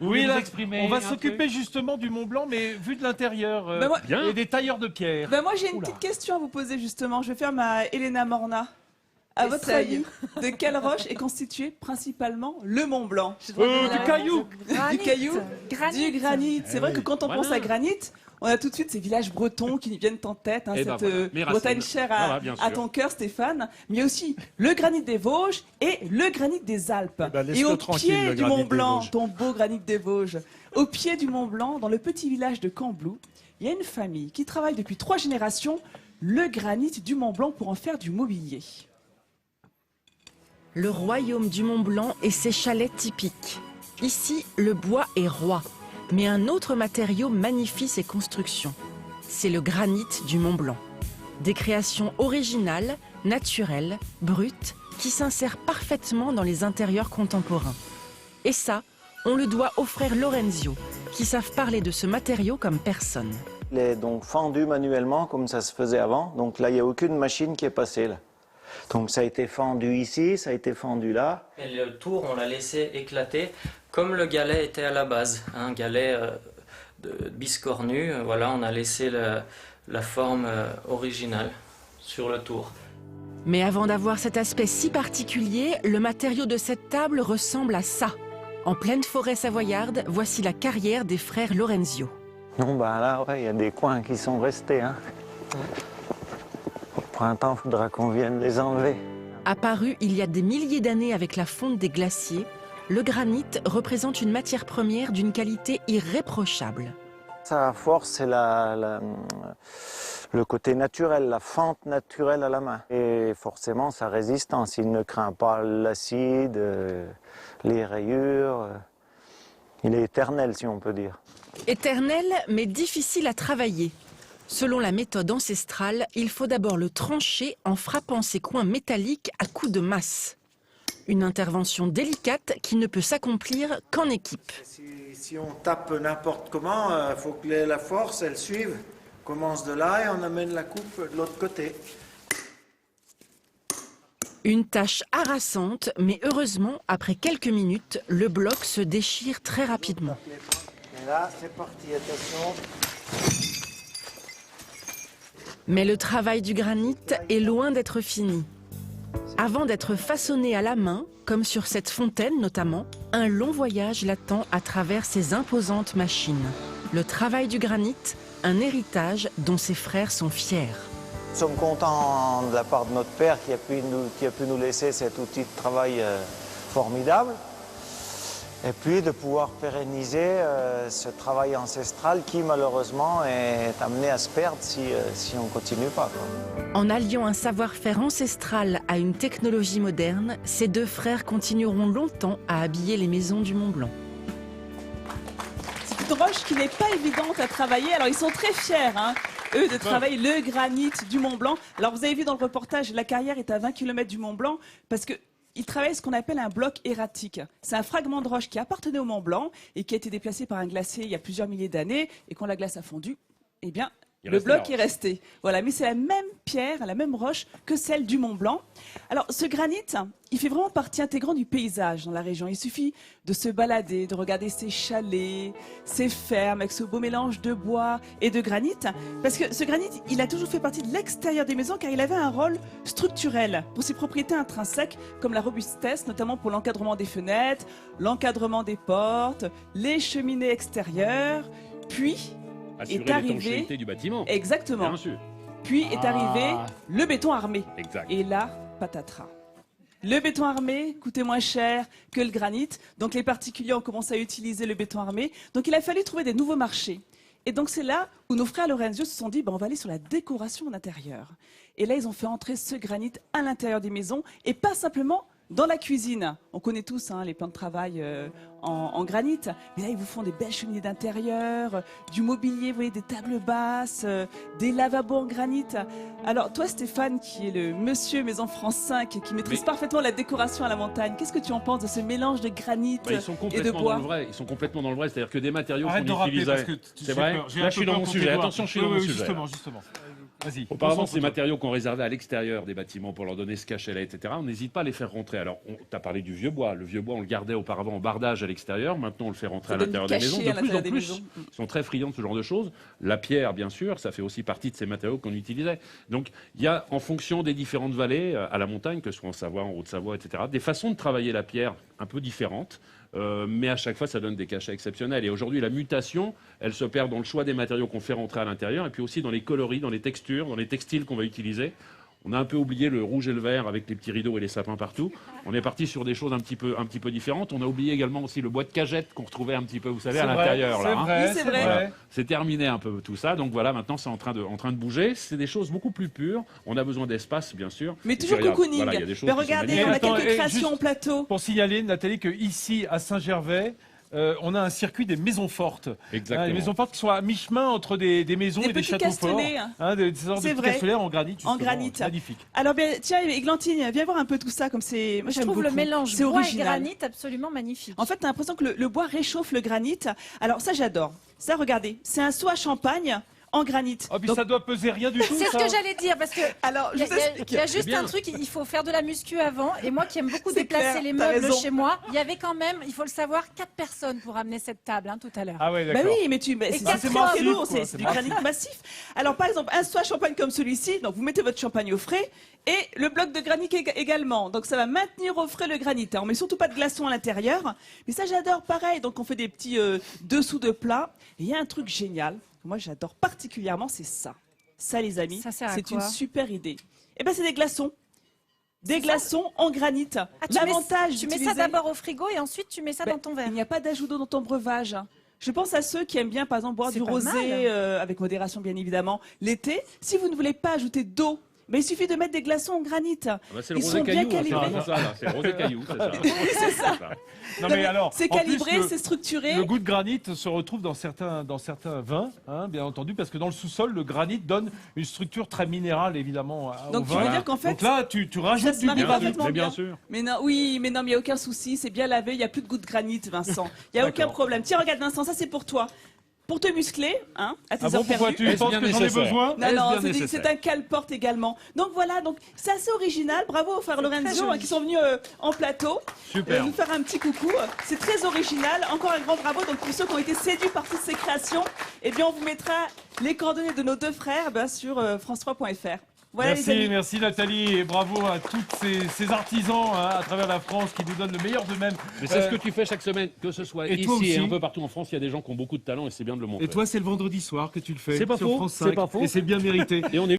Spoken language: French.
Oui, vous là, exprimer on va un s'occuper peu justement du Mont Blanc, mais vu de l'intérieur, moi- et des tailleurs de pierre. Ben moi j'ai une Oula. petite question à vous poser justement. Je vais faire ma Elena Morna. À votre Essaye. avis, de quelle roche est constitué principalement le Mont Blanc? Du caillou. Du caillou, Granit. du granit. C'est vrai que quand on Voilà. pense à granit, on a tout de suite ces villages bretons qui viennent en tête, hein, Eh ben cette voilà, mes Bretagne racines. chère Voilà, bien à sûr. ton cœur, Stéphane. Mais il y a aussi le granit des Vosges et le granit des Alpes. ben, et laisse-le au tranquille, pied le du granit Mont des Blanc, Vosges. ton beau granit des Vosges, au pied du Mont Blanc, dans le petit village de Camblou, il y a une famille qui travaille depuis 3 générations le granit du Mont Blanc pour en faire du mobilier. Le royaume du Mont Blanc et ses chalets typiques. Ici, le bois est roi, mais un autre matériau magnifie ses constructions. C'est le granit du Mont Blanc. Des créations originales, naturelles, brutes, qui s'insèrent parfaitement dans les intérieurs contemporains. Et ça, on le doit aux frères Lorenzio, qui savent parler de ce matériau comme personne. Il est donc fendu manuellement comme ça se faisait avant. Donc là, il n'y a aucune machine qui est passée là. Donc ça a été fendu ici, ça a été fendu là. Et le tour, on l'a laissé éclater comme le galet était à la base. Un galet de biscornu, voilà, on a laissé la forme originale sur le tour. Mais avant d'avoir cet aspect si particulier, le matériau de cette table ressemble à ça. En pleine forêt savoyarde, voici la carrière des frères Lorenzio. Non, ben là, ouais, il y a des coins qui sont restés. Hein. Au printemps, il faudra qu'on vienne les enlever. Apparu il y a des milliers d'années avec la fonte des glaciers, le granit représente une matière première d'une qualité irréprochable. Sa force, c'est le côté naturel, la fente naturelle à la main. Et forcément, sa résistance, il ne craint pas l'acide, les rayures. Il est éternel, si on peut dire. Éternel, mais difficile à travailler. Selon la méthode ancestrale, il faut d'abord le trancher en frappant ses coins métalliques à coups de masse. Une intervention délicate qui ne peut s'accomplir qu'en équipe. Si on tape n'importe comment, il faut que la force, elle suive. On commence de là et on amène la coupe de l'autre côté. Une tâche harassante, mais heureusement, après quelques minutes, le bloc se déchire très rapidement. Et là, c'est parti, attention. Mais le travail du granit est loin d'être fini. Avant d'être façonné à la main, comme sur cette fontaine notamment, un long voyage l'attend à travers ces imposantes machines. Le travail du granit, un héritage dont ses frères sont fiers. Nous sommes contents de la part de notre père qui a pu nous laisser cet outil de travail formidable. Et puis de pouvoir pérenniser ce travail ancestral qui malheureusement est amené à se perdre si on ne continue pas, quoi. En alliant un savoir-faire ancestral à une technologie moderne, ces deux frères continueront longtemps à habiller les maisons du Mont Blanc. C'est une roche qui n'est pas évidente à travailler. Alors ils sont très fiers, hein, eux, de travailler le granit du Mont Blanc. Alors vous avez vu dans le reportage, la carrière est à 20 km du Mont Blanc parce que ils travaillent ce qu'on appelle un bloc erratique. C'est un fragment de roche qui appartenait au Mont Blanc et qui a été déplacé par un glacier il y a plusieurs milliers d'années. Et quand la glace a fondu, eh bien, le bloc est resté. Voilà, mais c'est la même pierre, la même roche que celle du Mont Blanc. Alors, ce granit, il fait vraiment partie intégrante du paysage dans la région. Il suffit de se balader, de regarder ces chalets, ces fermes avec ce beau mélange de bois et de granit. Parce que ce granit, il a toujours fait partie de l'extérieur des maisons car il avait un rôle structurel pour ses propriétés intrinsèques comme la robustesse, notamment pour l'encadrement des fenêtres, l'encadrement des portes, les cheminées extérieures, puis... assurer est arrivé l'étanchéité du bâtiment. Exactement. Bien sûr. Puis est arrivé le béton armé. Exact. Et là, patatras. Le béton armé coûtait moins cher que le granit. Donc les particuliers ont commencé à utiliser le béton armé. Donc il a fallu trouver des nouveaux marchés. Et donc c'est là où nos frères Lorenzio se sont dit, on va aller sur la décoration d'intérieur. Et là, ils ont fait entrer ce granit à l'intérieur des maisons et pas simplement dans la cuisine. On connaît tous les plans de travail en granit. Mais là, ils vous font des belles cheminées d'intérieur, du mobilier, vous voyez, des tables basses, des lavabos en granit. Alors, toi, Stéphane, qui est le monsieur Maison France 5, qui maîtrise parfaitement la décoration à la montagne, qu'est-ce que tu en penses de ce mélange de granit Ils sont et de complètement bois? dans le vrai. Ils sont complètement dans le vrai. C'est-à-dire que des matériaux Arrête de qu'on rappeler utilisait. parce que C'est vrai. Là, je suis dans mon sujet. Attention, je suis dans mon sujet. Justement. Vas-y. Auparavant, Concentre-toi. ces matériaux qu'on réservait à l'extérieur des bâtiments pour leur donner ce cachet-là, etc., on n'hésite pas à les faire rentrer. Alors, tu as parlé du vieux bois. Le vieux bois, on le gardait auparavant en bardage à l'extérieur. Maintenant, on le fait rentrer à Ça donne l'intérieur du des maisons. cachet à De plus en l'intérieur des plus, maisons. ils sont très friands de ce genre de choses. La pierre, bien sûr, ça fait aussi partie de ces matériaux qu'on utilisait. Donc, il y a, en fonction des différentes vallées, à la montagne, que ce soit en Savoie, en Haute-Savoie, etc., des façons de travailler la pierre un peu différentes. Mais à chaque fois, ça donne des cachets exceptionnels. Et aujourd'hui, la mutation, elle se perd dans le choix des matériaux qu'on fait rentrer à l'intérieur, et puis aussi dans les coloris, dans les textures, dans les textiles qu'on va utiliser. On a un peu oublié le rouge et le vert avec les petits rideaux et les sapins partout. On est parti sur des choses un petit peu différentes. On a oublié également aussi le bois de cagette qu'on retrouvait un petit peu, vous savez, à l'intérieur. C'est là, hein. vrai, Oui, c'est c'est vrai. vrai. C'est terminé un peu tout ça. Donc voilà, maintenant c'est en train de bouger. C'est des choses beaucoup plus pures. On a besoin d'espace, bien sûr. Mais Et puis, toujours regarde, cocooning. voilà, il y a des choses Mais qui sont regardez, magnifiques. on a Attends, quelques et créations juste- au plateau. Pour signaler, Nathalie, qu'ici, à Saint-Gervais, on a un circuit des maisons fortes. Exactement. Les maisons fortes qui sont à mi-chemin entre des maisons Des et des petits châteaux forts. castellets. Des sortes de C'est petits vrai. castellets en granit. En justement. granit. C'est magnifique. Alors, bien, tiens, Églantine, viens voir un peu tout ça, comme c'est. Moi, Je j'aime trouve le beaucoup. mélange C'est bois et original. granit absolument magnifique. En fait, t'as l'impression que le bois réchauffe le granit. Alors, ça, j'adore. Ça, regardez, c'est un seau à champagne en granit. Oh, puis Donc, ça doit peser rien du tout. C'est ce ça. que j'allais dire parce que alors, je il y, vous a- explique. il y a juste bien. un truc, il faut faire de la muscu avant. Et moi qui aime beaucoup C'est déplacer clair, les t'as meubles raison. chez moi, il y avait quand même, il faut le savoir, 4 personnes pour amener cette table tout à l'heure. Ah ouais, Bah d'accord. oui, mais c'est quatre c'est massif, lourd, quoi, c'est c'est du massif. granit massif. Alors, par exemple, un seau à champagne comme celui-ci, donc vous mettez votre champagne au frais et le bloc de granit également. Donc, ça va maintenir au frais le granit. On met surtout pas de glaçons à l'intérieur. Mais ça, j'adore pareil. Donc, on fait des petits dessous de plat. Et il y a un truc génial que moi, j'adore particulièrement, c'est ça. Ça, les amis, Ça sert à c'est quoi une super idée. Eh ben, c'est des glaçons. Des glaçons en granit. Ah, L'avantage tu mets ça d'utiliser- d'abord au frigo et ensuite tu mets ça Ben, dans ton verre. Il n'y a pas d'ajout d'eau dans ton breuvage. Je pense à ceux qui aiment bien, par exemple, boire C'est du pas rosé, mal. avec modération bien évidemment, l'été. Si vous ne voulez pas ajouter d'eau, mais il suffit de mettre des glaçons en granit. Ah bah, c'est le Ils rosé sont bien caillou, hein, c'est calibrés. vraiment ça, là. C'est le rosé caillou, c'est ça. C'est ça. Non, Non, mais alors, c'est en plus, calibré, le- c'est structuré. Le goût de granit se retrouve dans certains vins, hein, bien entendu, parce que dans le sous-sol, le granit donne une structure très minérale, évidemment, Donc, au tu vin. veux dire qu'en fait, Donc là, tu ça rajoutes se du marie granit. parfaitement Mais bien bien. sûr. Mais non, oui, mais non, mais il n'y a aucun souci, c'est bien lavé, il n'y a plus de goût de granit, Vincent. Il n'y a aucun D'accord. problème. Tiens, regarde, Vincent, ça c'est pour toi. Pour te muscler, hein, à tes Ah bon, heures pourquoi perdues. tu Est-ce penses bien que j'en ai nécessaire besoin Non, Est-ce non, bien c'est nécessaire un cale-porte également. Donc voilà, donc c'est assez original. Bravo aux frères Lorenzo joli. qui sont venus en plateau Super. nous faire un petit coucou. C'est très original. Encore un grand bravo. Donc pour ceux qui ont été séduits par toutes ces créations, eh bien on vous mettra les coordonnées de nos deux frères sur france3.fr. Voilà les amis. Merci Nathalie et bravo à tous ces artisans hein, à travers la France qui nous donnent le meilleur d'eux-mêmes. Mais c'est ce que tu fais chaque semaine, que ce soit et toi ici et aussi. un peu partout en France, il y a des gens qui ont beaucoup de talent et c'est bien de le montrer. Et toi, c'est le vendredi soir que tu le fais C'est pas sur faux, France c'est 5, pas faux. et c'est bien mérité. Et on est